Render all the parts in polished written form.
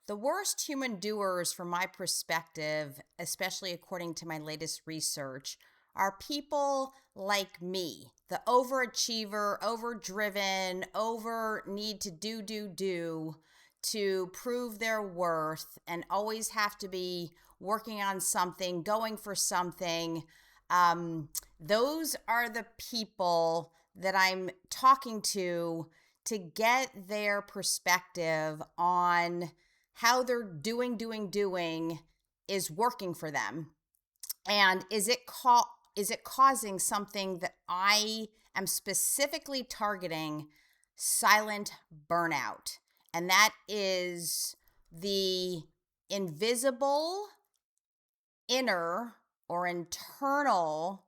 The worst human doers, from my perspective, especially according to my latest research, are people like me, the overachiever, overdriven, over need to do to prove their worth and always have to be working on something, going for something. Those are the people that I'm talking to get their perspective on how they're doing is working for them. And is it causing something that I am specifically targeting? Silent burnout. And that is the invisible inner or internal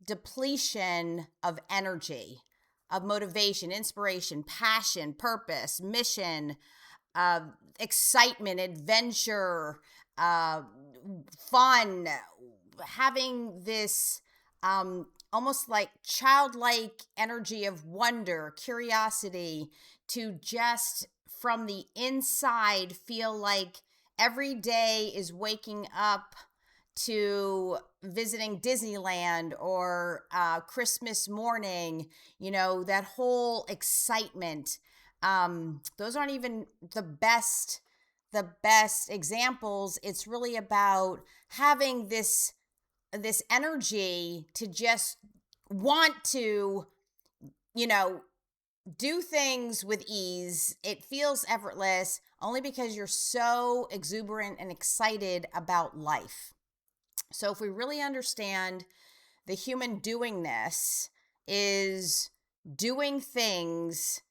depletion of energy, of motivation, inspiration, passion, purpose, mission, uh, excitement, adventure, uh, fun, having this almost like childlike energy of wonder, curiosity, to just from the inside feel like every day is waking up to visiting Disneyland or Christmas morning, that whole excitement. Those aren't even the best examples. It's really about having this energy to just want to, you know, do things with ease. It feels effortless only because you're so exuberant and excited about life. So if we really understand the human doingness is doing things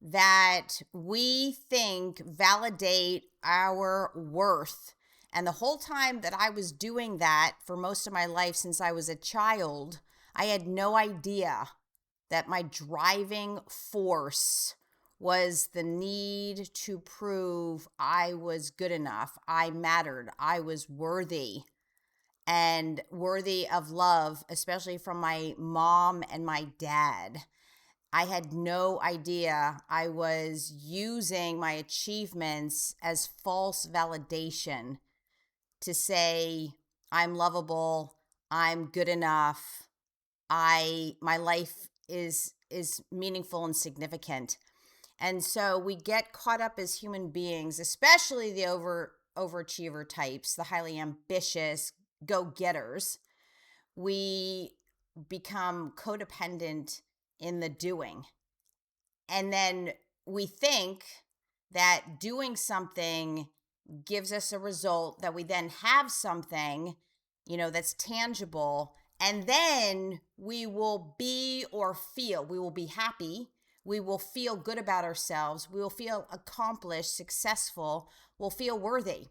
that we think validate our worth. And the whole time that I was doing that for most of my life since I was a child, I had no idea that my driving force was the need to prove I was good enough, I mattered, I was worthy and worthy of love, especially from my mom and my dad. I had no idea I was using my achievements as false validation to say I'm lovable, I'm good enough, my life is meaningful and significant. And so we get caught up as human beings, especially the overachiever types, the highly ambitious go-getters. We become codependent in the doing. And then we think that doing something gives us a result, that we then have something, that's tangible. And then we will be or feel, we will be happy. We will feel good about ourselves. We will feel accomplished, successful. We'll feel worthy.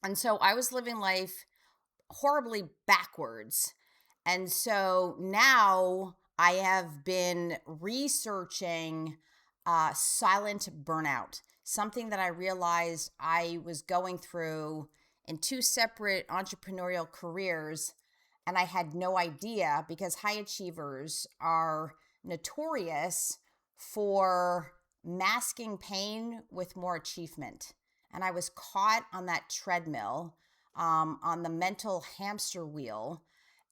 And so I was living life horribly backwards. And so now I have been researching silent burnout, something that I realized I was going through in two separate entrepreneurial careers. And I had no idea, because high achievers are notorious for masking pain with more achievement. And I was caught on that treadmill, on the mental hamster wheel.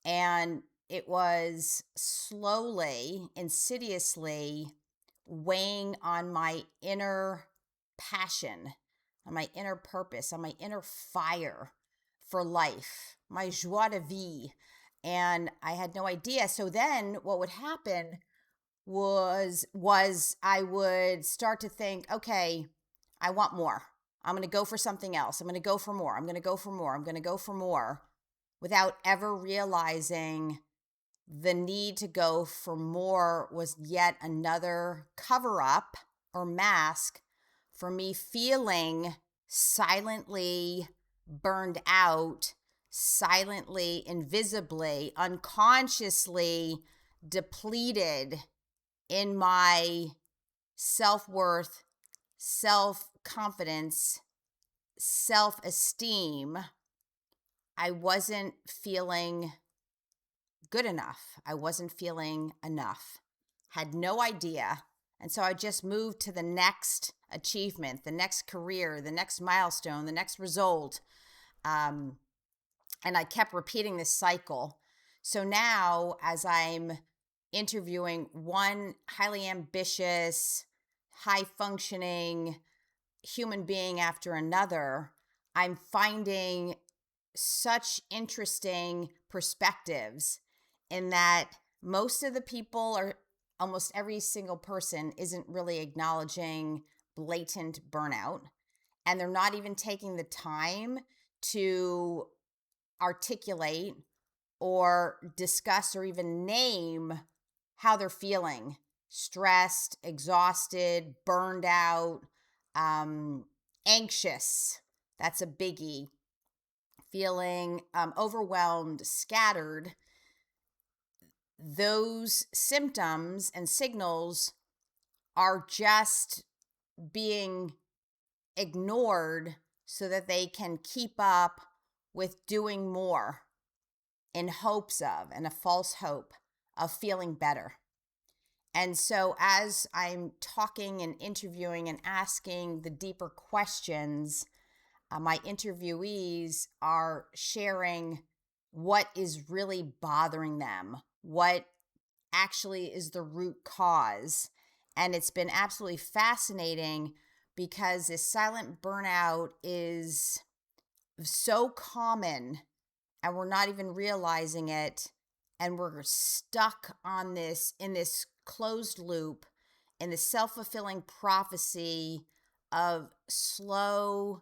And it was slowly, insidiously weighing on my inner passion, on my inner purpose, on my inner fire for life, my joie de vivre. And I had no idea. So then what would happen was I would start to think, okay, I want more. I'm going to go for something else. I'm going to go for more. I'm going to go for more. I'm going to go for more, without ever realizing the need to go for more was yet another cover up or mask for me feeling silently burned out, silently, invisibly, unconsciously depleted in my self-worth, self-confidence, self-esteem. I wasn't feeling good enough. I wasn't feeling enough. Had no idea. And so I just moved to the next achievement, the next career, the next milestone, the next result. And I kept repeating this cycle. So now, as I'm interviewing one highly ambitious, high functioning human being after another, I'm finding such interesting perspectives in that most of the people, or almost every single person, isn't really acknowledging blatant burnout. And they're not even taking the time to articulate or discuss or even name how they're feeling: stressed, exhausted, burned out, anxious. That's a biggie. Feeling overwhelmed, scattered. Those symptoms and signals are just being ignored so that they can keep up with doing more in hopes of, and a false hope of, feeling better. And so as I'm talking and interviewing and asking the deeper questions, my interviewees are sharing what is really bothering them, what actually is the root cause. And it's been absolutely fascinating because this silent burnout is so common and we're not even realizing it. And we're stuck on this, in this closed loop, in the self-fulfilling prophecy of slow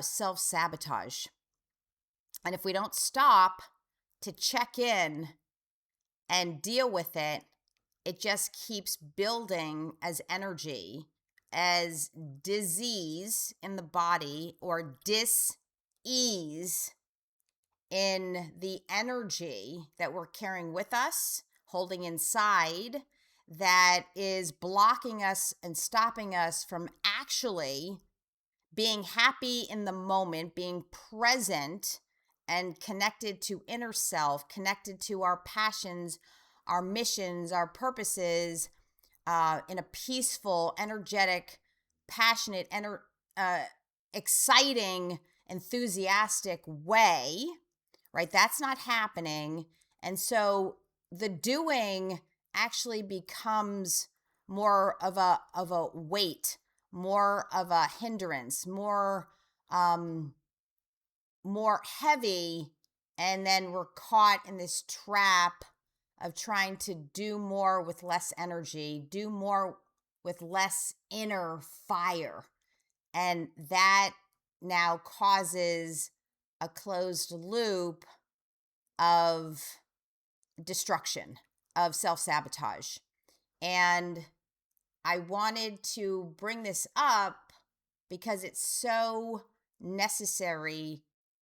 self-sabotage. And if we don't stop to check in and deal with it, it just keeps building as energy, as disease in the body, or dis-ease in the energy that we're carrying with us, holding inside, that is blocking us and stopping us from actually being happy in the moment, being present and connected to inner self, connected to our passions, our missions, our purposes, in a peaceful, energetic, passionate, exciting, enthusiastic way, right? That's not happening. And so the doing actually becomes more of a weight, more of a hindrance, more heavy. And then we're caught in this trap of trying to do more with less energy, do more with less inner fire. And that now causes a closed loop of destruction, of self-sabotage. And I wanted to bring this up because it's so necessary,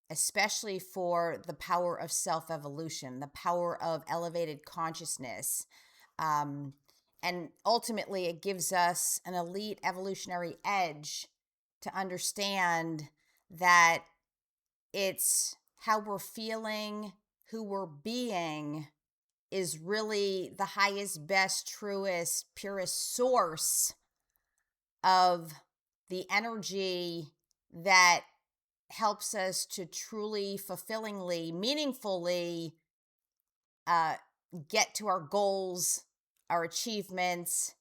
especially for the power of self-evolution, the power of elevated consciousness. And ultimately, it gives us an elite evolutionary edge to understand that it's how we're feeling, who we're being, is really the highest, best, truest, purest source of the energy that helps us to truly, fulfillingly, meaningfully get to our goals, our achievements,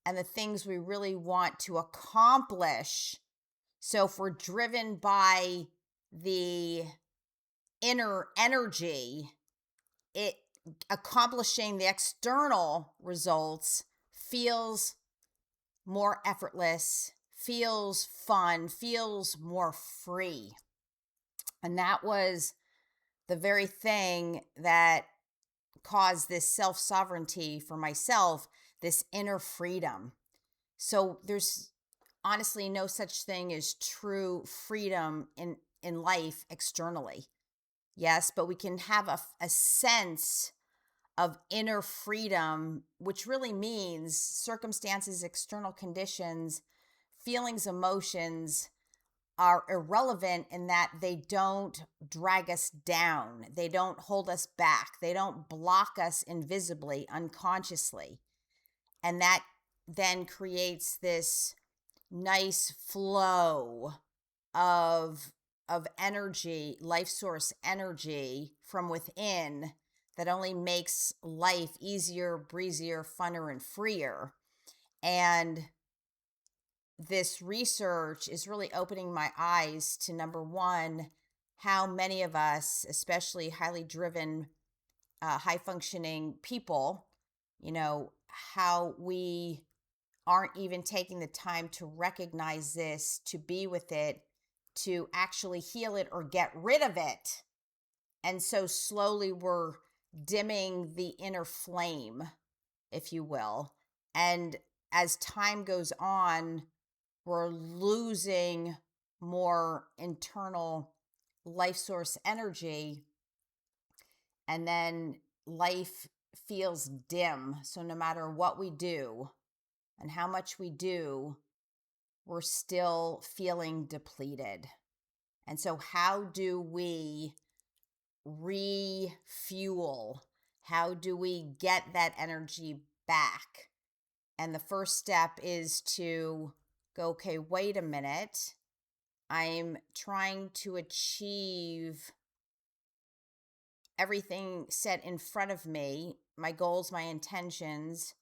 and the things we really want to accomplish. So if we're driven by the inner energy, it accomplishing the external results feels more effortless, feels fun, feels more free. And that was the very thing that caused this self-sovereignty for myself, this inner freedom. So there's honestly no such thing as true freedom in life externally. Yes, but we can have a sense of inner freedom, which really means circumstances, external conditions, feelings, emotions are irrelevant in that they don't drag us down. They don't hold us back. They don't block us invisibly, unconsciously. And that then creates this nice flow of energy, life source energy from within that only makes life easier, breezier, funner, and freer. And this research is really opening my eyes to, number one, how many of us, especially highly driven, high functioning people, how we aren't even taking the time to recognize this, to be with it, to actually heal it or get rid of it. And so slowly we're dimming the inner flame, if you will. And as time goes on, we're losing more internal life source energy. And then life feels dim. So no matter what we do and how much we do, we're still feeling depleted. And so, how do we refuel? How do we get that energy back? And the first step is to go, okay, wait a minute. I'm trying to achieve everything set in front of me, my goals, my intentions,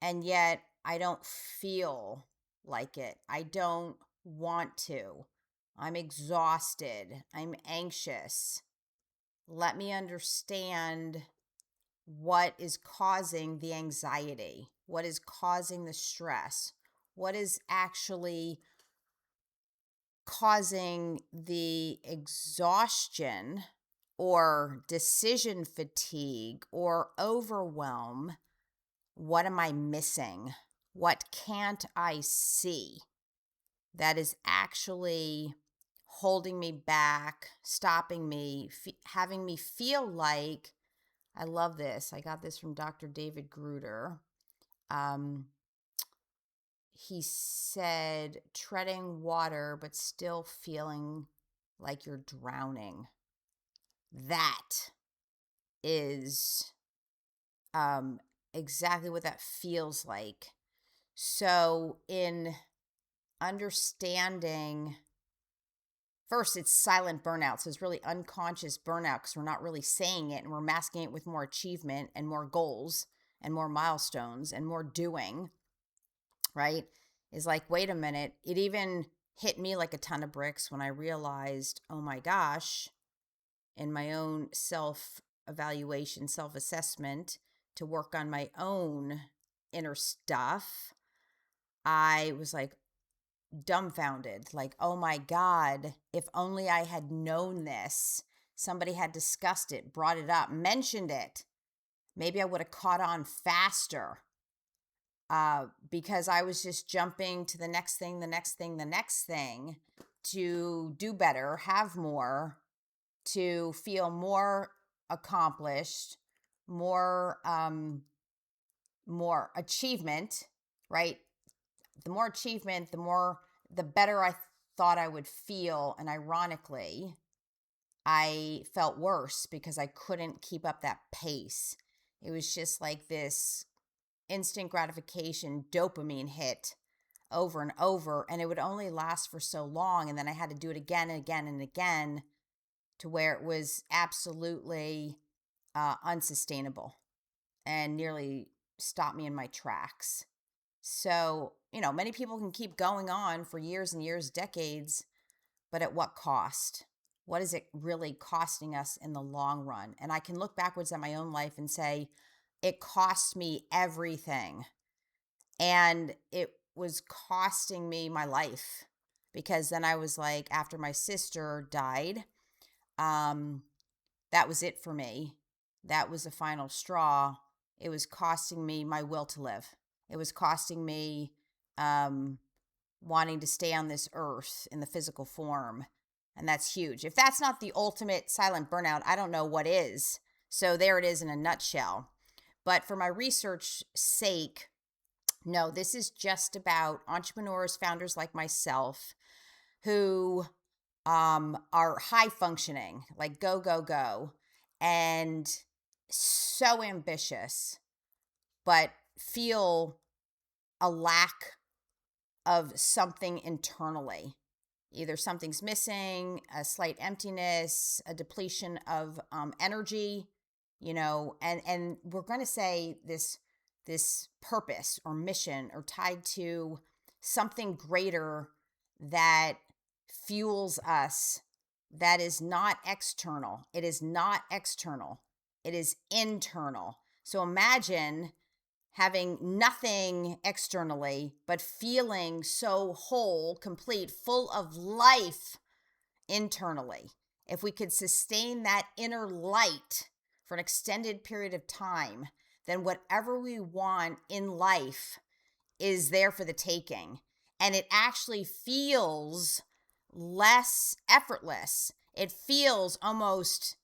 and yet I don't feel like it. I don't want to. I'm exhausted. I'm anxious. Let me understand what is causing the anxiety, what is causing the stress, what is actually causing the exhaustion or decision fatigue or overwhelm. What am I missing? What can't I see that is actually holding me back, stopping me, having me feel like, I love this. I got this from Dr. David Gruder. He said, treading water, but still feeling like you're drowning. That is exactly what that feels like. So, in understanding, first, it's silent burnout. So, it's really unconscious burnout because we're not really saying it and we're masking it with more achievement and more goals and more milestones and more doing, right? Is like, wait a minute. It even hit me like a ton of bricks when I realized, oh my gosh, in my own self evaluation, self assessment, to work on my own inner stuff, I was like dumbfounded, like, oh my God, if only I had known this, somebody had discussed it, brought it up, mentioned it, maybe I would have caught on faster. Because I was just jumping to the next thing, the next thing, the next thing to do better, have more, to feel more accomplished, more more achievement, right? The more achievement, the better I thought I would feel. And ironically, I felt worse because I couldn't keep up that pace. It was just like this instant gratification dopamine hit over and over, and it would only last for so long, and then I had to do it again and again and again to where it was absolutely unsustainable and nearly stopped me in my tracks. So, many people can keep going on for years and years, decades, but at what cost? What is it really costing us in the long run? And I can look backwards at my own life and say, it cost me everything. And it was costing me my life because then I was like, after my sister died, um, that was it for me. That was the final straw. It was costing me my will to live. It was costing me um, wanting to stay on this earth in the physical form. And that's huge. If that's not the ultimate silent burnout, I don't know what is. So there it is in a nutshell. But for my research sake, no, this is just about entrepreneurs, founders like myself who are high functioning, like go, go, go, and so ambitious, but feel a lack of something internally. Either something's missing, a slight emptiness, a depletion of energy, and we're going to say this purpose or mission or tied to something greater that fuels us, that is not external. It is not external. It is internal. So imagine having nothing externally, but feeling so whole, complete, full of life internally. If we could sustain that inner light for an extended period of time, then whatever we want in life is there for the taking. And it actually feels less effortless. It feels almost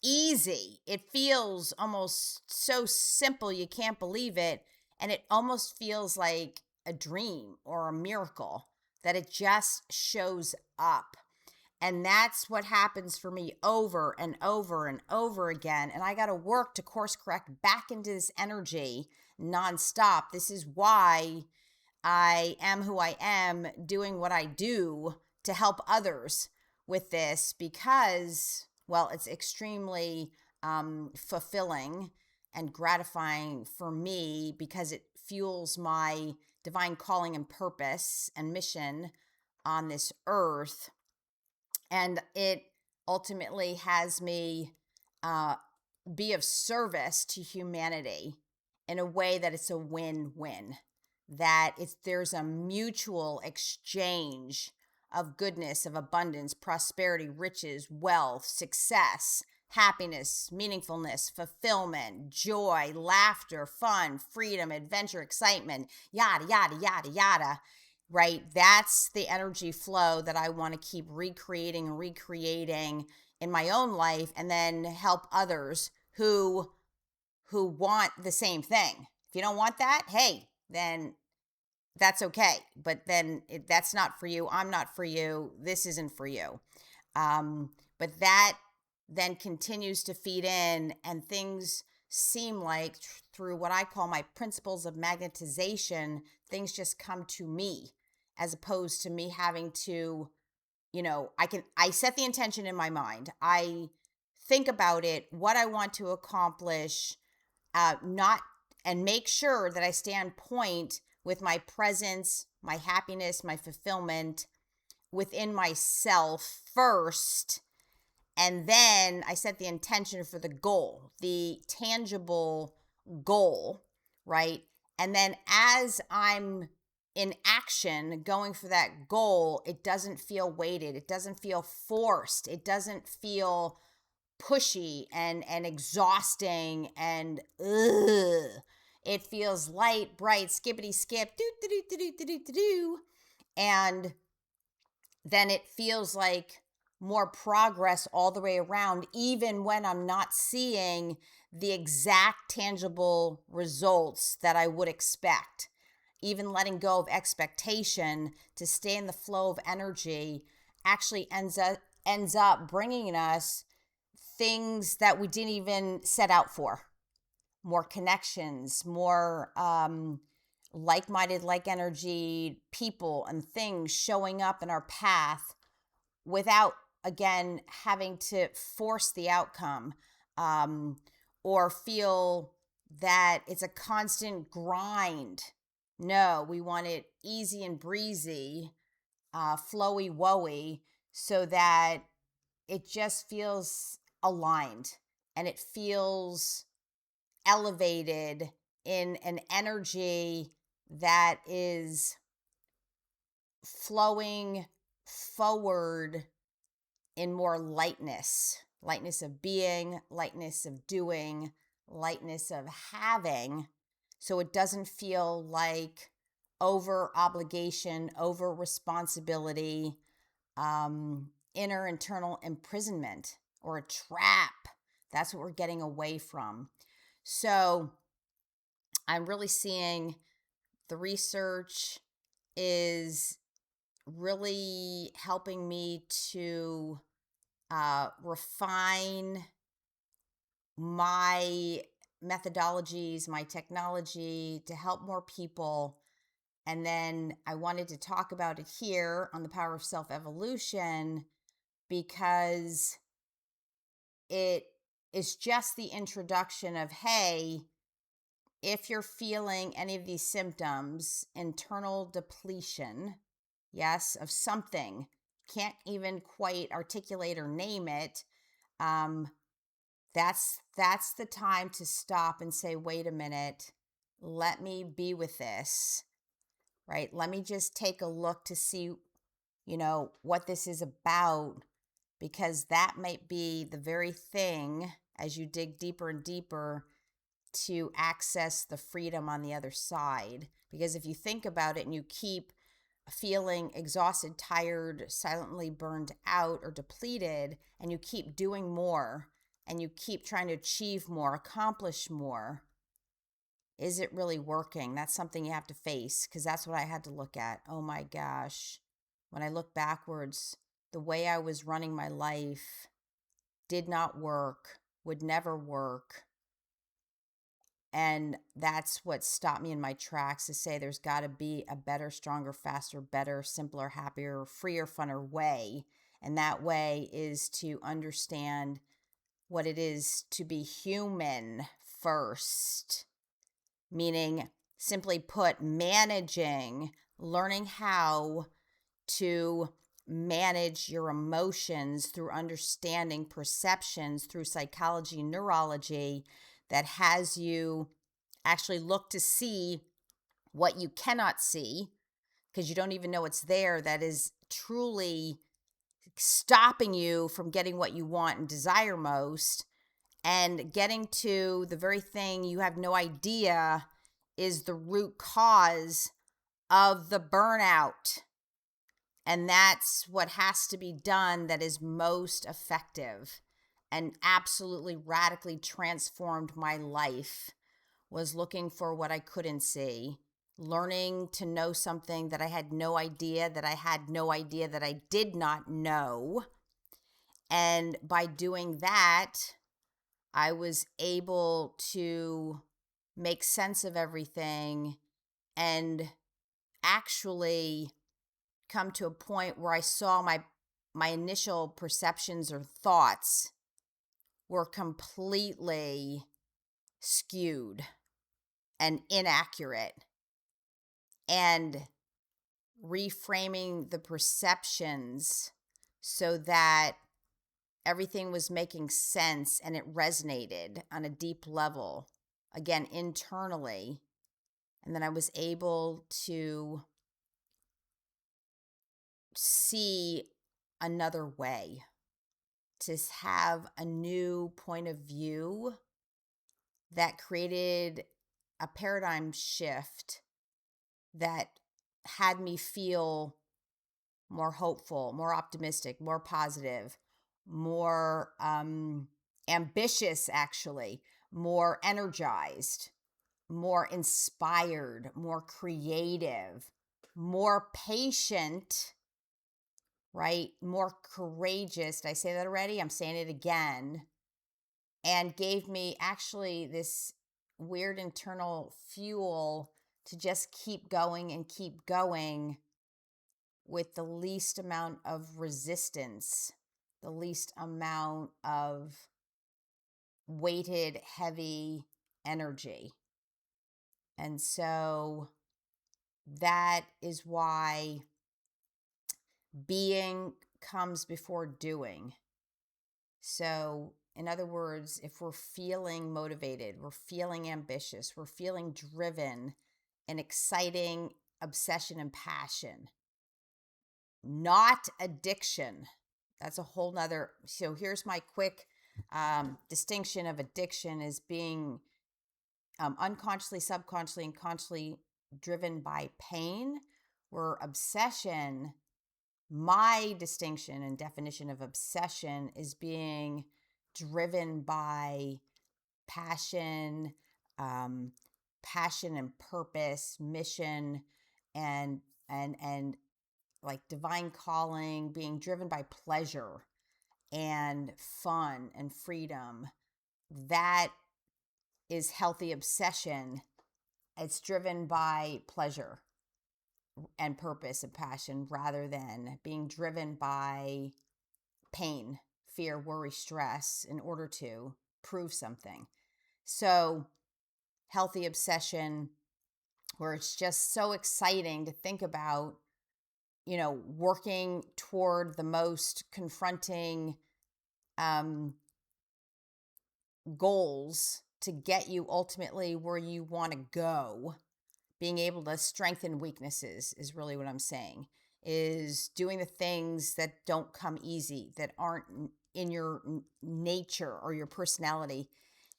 easy. It feels almost so simple you can't believe it. And it almost feels like a dream or a miracle that it just shows up. And that's what happens for me over and over and over again. And I got to work to course correct back into this energy nonstop. This is why I am who I am, doing what I do to help others with this, because, well, it's extremely fulfilling and gratifying for me, because it fuels my divine calling and purpose and mission on this earth. And it ultimately has me be of service to humanity in a way that it's a win-win, that there's a mutual exchange of goodness, of abundance, prosperity, riches, wealth, success, happiness, meaningfulness, fulfillment, joy, laughter, fun, freedom, adventure, excitement, yada, yada, yada, yada. Right? That's the energy flow that I want to keep recreating and recreating in my own life, and then help others who want the same thing. If you don't want that, hey, then that's okay. But then that's not for you. I'm not for you. This isn't for you. But that then continues to feed in, and things seem like through what I call my principles of magnetization, things just come to me, as opposed to me having to, I set the intention in my mind. I think about it, what I want to accomplish, not, and make sure that I stay on point with my presence, my happiness, my fulfillment within myself first. And then I set the intention for the goal, the tangible goal, right? And then as I'm in action going for that goal, it doesn't feel weighted. It doesn't feel forced. It doesn't feel pushy and exhausting and ugh. It feels light, bright, skippity skip, do do do do do do do do, and then it feels like more progress all the way around, even when I'm not seeing the exact tangible results that I would expect. Even letting go of expectation to stay in the flow of energy actually ends up bringing us things that we didn't even set out for. More connections, more like-minded, like-energy people and things showing up in our path without, again, having to force the outcome, or feel that it's a constant grind. No, we want it easy and breezy, flowy wowy, so that it just feels aligned and it feels elevated in an energy that is flowing forward in more lightness of being, lightness of doing, lightness of having. So it doesn't feel like over obligation, over responsibility, inner internal imprisonment or a trap. That's what we're getting away from. So I'm really seeing the research is really helping me to refine my methodologies, my technology to help more people And then I wanted to talk about it here on the Power of Self-Evolution because it is just the introduction of, hey, if you're feeling any of these symptoms, internal depletion, yes, of something, can't even quite articulate or name it, um, that's the time to stop and say, wait a minute, let me be with this, right? Let me just take a look to see, what this is about, because that might be the very thing as you dig deeper and deeper to access the freedom on the other side. Because if you think about it and you keep feeling exhausted, tired, silently burned out, or depleted, and you keep doing more and you keep trying to achieve more, accomplish more, is it really working? That's something you have to face, because that's what I had to look at. Oh my gosh. When I look backwards, the way I was running my life did not work, would never work. And that's what stopped me in my tracks, to say there's got to be a better, stronger, faster, better, simpler, happier, freer, funner way. And that way is to understand what it is to be human first, meaning, simply put, managing, learning how to manage your emotions through understanding perceptions, through psychology, neurology, that has you actually look to see what you cannot see because you don't even know it's there, that is truly stopping you from getting what you want and desire most, and getting to the very thing you have no idea is the root cause of the burnout. And that's what has to be done that is most effective and absolutely radically transformed my life, was looking for what I couldn't see, learning to know something that I had no idea that I had no idea that I did not know. And by doing that, I was able to make sense of everything and actually come to a point where I saw my initial perceptions or thoughts were completely skewed and inaccurate, and reframing the perceptions so that everything was making sense and it resonated on a deep level, again, internally. And then I was able to see another way, to have a new point of view that created a paradigm shift that had me feel more hopeful, more optimistic, more positive, more ambitious, actually, more energized, more inspired, more creative, more patient, right? More courageous. Did I say that already? I'm saying it again. And gave me actually this weird internal fuel to just keep going and keep going with the least amount of resistance, the least amount of weighted, heavy energy. And so that is why being comes before doing. So, in other words, if we're feeling motivated, we're feeling ambitious, we're feeling driven and exciting, obsession and passion, not addiction. That's a whole nother. So here's my quick distinction of addiction: is being unconsciously, subconsciously, and consciously driven by pain. Where obsession, my distinction and definition of obsession, is being driven by passion, um, passion and purpose, mission, and like divine calling, being driven by pleasure and fun and freedom. That is healthy obsession. It's driven by pleasure. and purpose and passion rather than being driven by pain, fear, worry, stress in order to prove something. So, healthy obsession, where it's just so exciting to think about, working toward the most confronting um, goals to get you ultimately where you want to go. Being able to strengthen weaknesses is really what I'm saying, is doing the things that don't come easy, that aren't in your nature or your personality,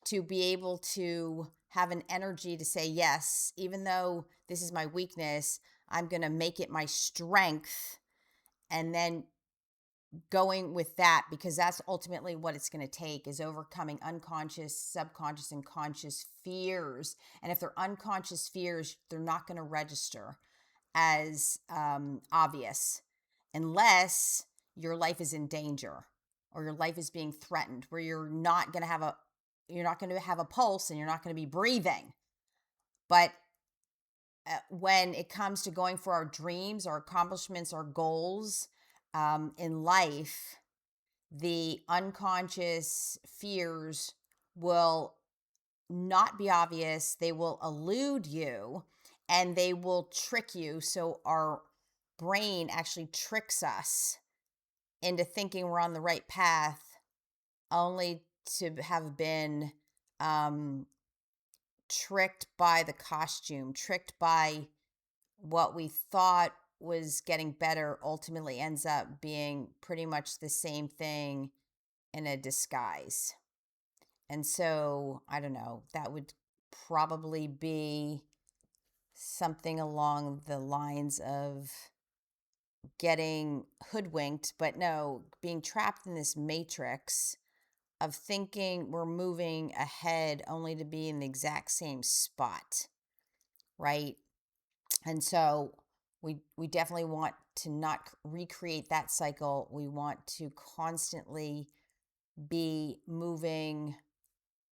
to be able to have an energy to say, yes, even though this is my weakness, I'm going to make it my strength. And then going with that, because that's ultimately what it's going to take, is overcoming unconscious, subconscious, and conscious fears. And if they're unconscious fears, they're not going to register as obvious unless your life is in danger or your life is being threatened, where you're not going to have a pulse and you're not going to be breathing. But when it comes to going for our dreams, our accomplishments, our goals in life, the unconscious fears will not be obvious. They will elude you and they will trick you. So our brain actually tricks us into thinking we're on the right path, only to have been tricked by the costume, tricked by what we thought was getting better, ultimately ends up being pretty much the same thing in a disguise. And so, I don't know, that would probably be something along the lines of getting hoodwinked, but no, being trapped in this matrix of thinking we're moving ahead only to be in the exact same spot, right? And so we definitely want to not recreate that cycle. We want to constantly be moving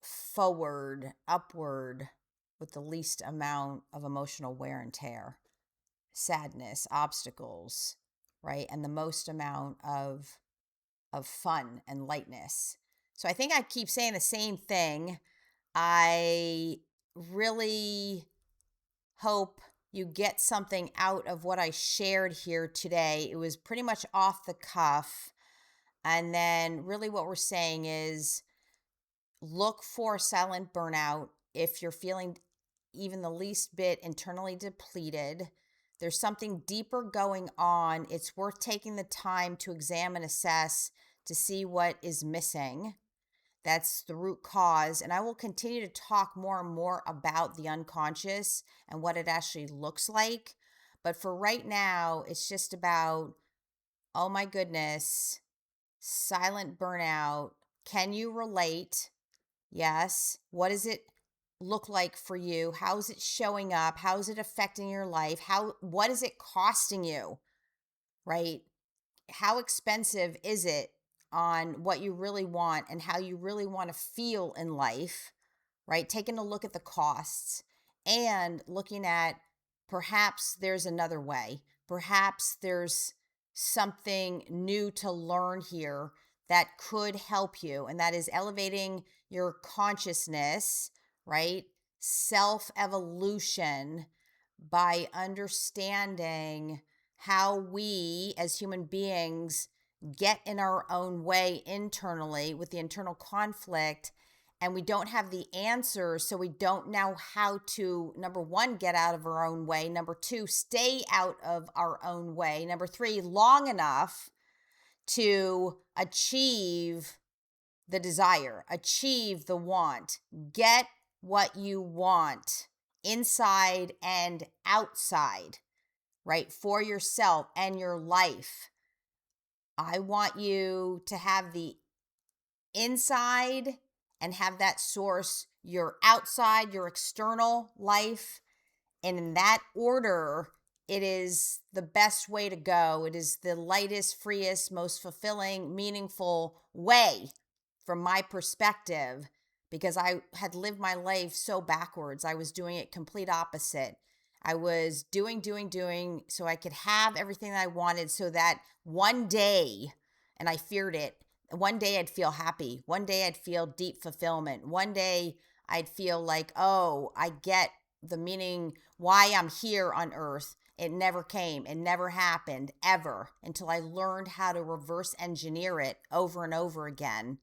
forward, upward, with the least amount of emotional wear and tear, sadness, obstacles, right? And the most amount of fun and lightness. So I think I keep saying the same thing. I really hope you get something out of what I shared here today. It was pretty much off the cuff. And then really what we're saying is, look for silent burnout if you're feeling even the least bit internally depleted. There's something deeper going on. It's worth taking the time to examine, assess, to see what is missing. That's the root cause. And I will continue to talk more and more about the unconscious and what it actually looks like. But for right now, it's just about, oh my goodness, silent burnout. Can you relate? Yes. What does it look like for you? How is it showing up? How is it affecting your life? What is it costing you? Right? How expensive is it on what you really want and how you really want to feel in life? Right? Taking a look at the costs and looking at, perhaps there's another way. Perhaps there's something new to learn here that could help you, and that is elevating your consciousness, right? Self evolution, by understanding how we as human beings get in our own way internally with the internal conflict, and we don't have the answers, so we don't know how to, number one, get out of our own way, number two, stay out of our own way, number three, long enough to achieve the desire, achieve the want, get what you want inside and outside, right? For yourself and your life. I want you to have the inside and have that source your outside, your external life. And in that order, it is the best way to go. It is the lightest, freest, most fulfilling, meaningful way from my perspective, because I had lived my life so backwards. I was doing it complete opposite. I was doing so I could have everything that I wanted so that one day, and I feared it, one day I'd feel happy. One day I'd feel deep fulfillment. One day I'd feel like, oh, I get the meaning why I'm here on earth. It never came. It never happened ever until I learned how to reverse engineer it over and over again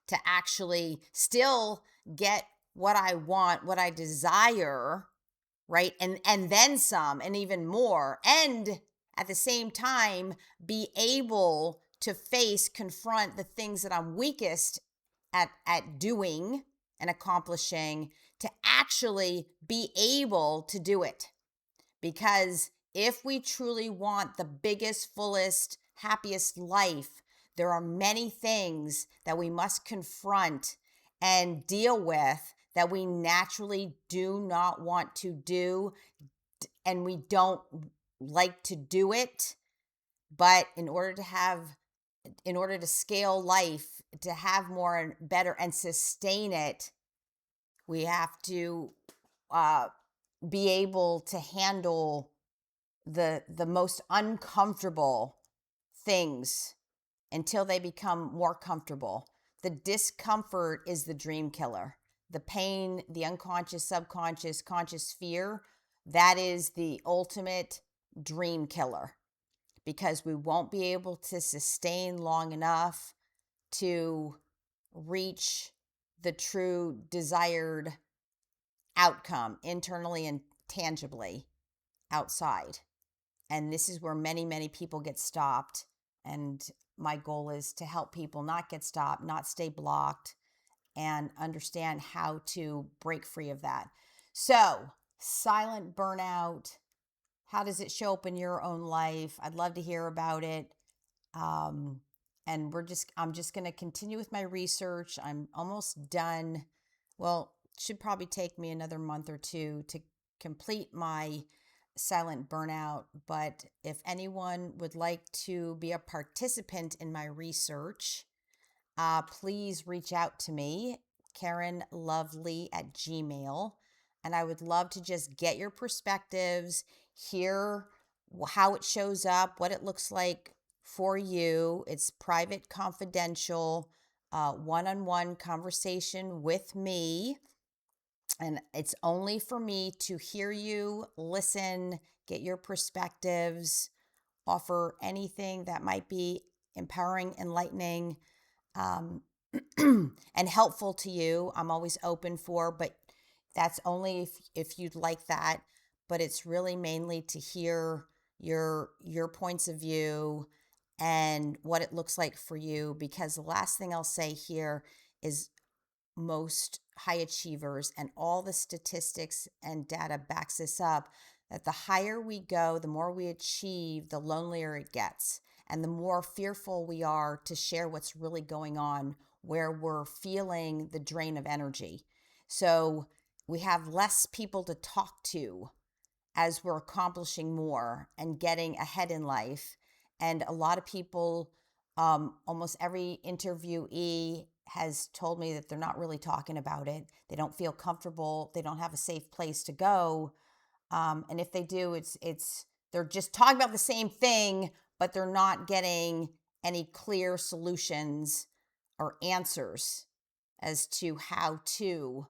to actually still get what I want, what I desire, right? And then some and even more. And at the same time be able to confront the things that I'm weakest at doing and accomplishing to actually be able to do it. Because if we truly want the biggest, fullest, happiest life, there are many things that we must confront and deal with that we naturally do not want to do and we don't like to do it. But in order to scale life, to have more and better and sustain it, we have to uh, be able to handle the most uncomfortable things until they become more comfortable. The discomfort is the dream killer. The pain, the unconscious, subconscious, conscious fear, that is the ultimate dream killer because we won't be able to sustain long enough to reach the true desired outcome internally and tangibly outside. And this is where many, many people get stopped. And my goal is to help people not get stopped, not stay blocked, and understand how to break free of that. So, silent burnout, how does it show up in your own life? I'd love to hear about it. Um, and I'm just going to continue with my research. I'm almost done. Well, should probably take me another month or two to complete my silent burnout. But if anyone would like to be a participant in my research, please reach out to me, KarenLovely@gmail. And I would love to just get your perspectives, hear how it shows up, what it looks like for you. It's private, confidential, one-on-one conversation with me. And it's only for me to hear you, listen, get your perspectives, offer anything that might be empowering, enlightening, um, and helpful to you. I'm always open for, but that's only if you'd like that. But it's really mainly to hear your points of view and what it looks like for you. Because the last thing I'll say here is most high achievers and all the statistics and data backs this up that the higher we go, the more we achieve, the lonelier it gets. And the more fearful we are to share what's really going on, where we're feeling the drain of energy. So we have less people to talk to as we're accomplishing more and getting ahead in life. And a lot of people, almost every interviewee has told me that they're not really talking about it. They don't feel comfortable. They don't have a safe place to go. And if they do, it's they're just talking about the same thing, but they're not getting any clear solutions or answers as to how to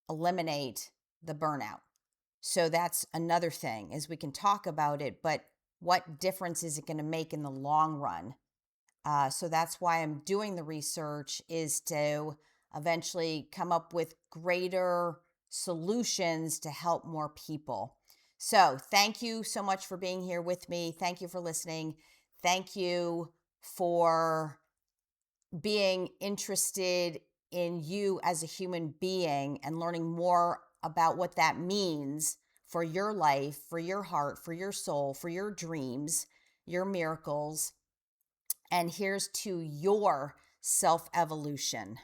eliminate the burnout. So that's another thing is we can talk about it, but what difference is it going to make in the long run? So that's why I'm doing the research is to eventually come up with greater solutions to help more people. So thank you so much for being here with me. Thank you for listening. Thank you for being interested in you as a human being and learning more about what that means for your life, for your heart, for your soul, for your dreams, your miracles. And here's to your self evolution.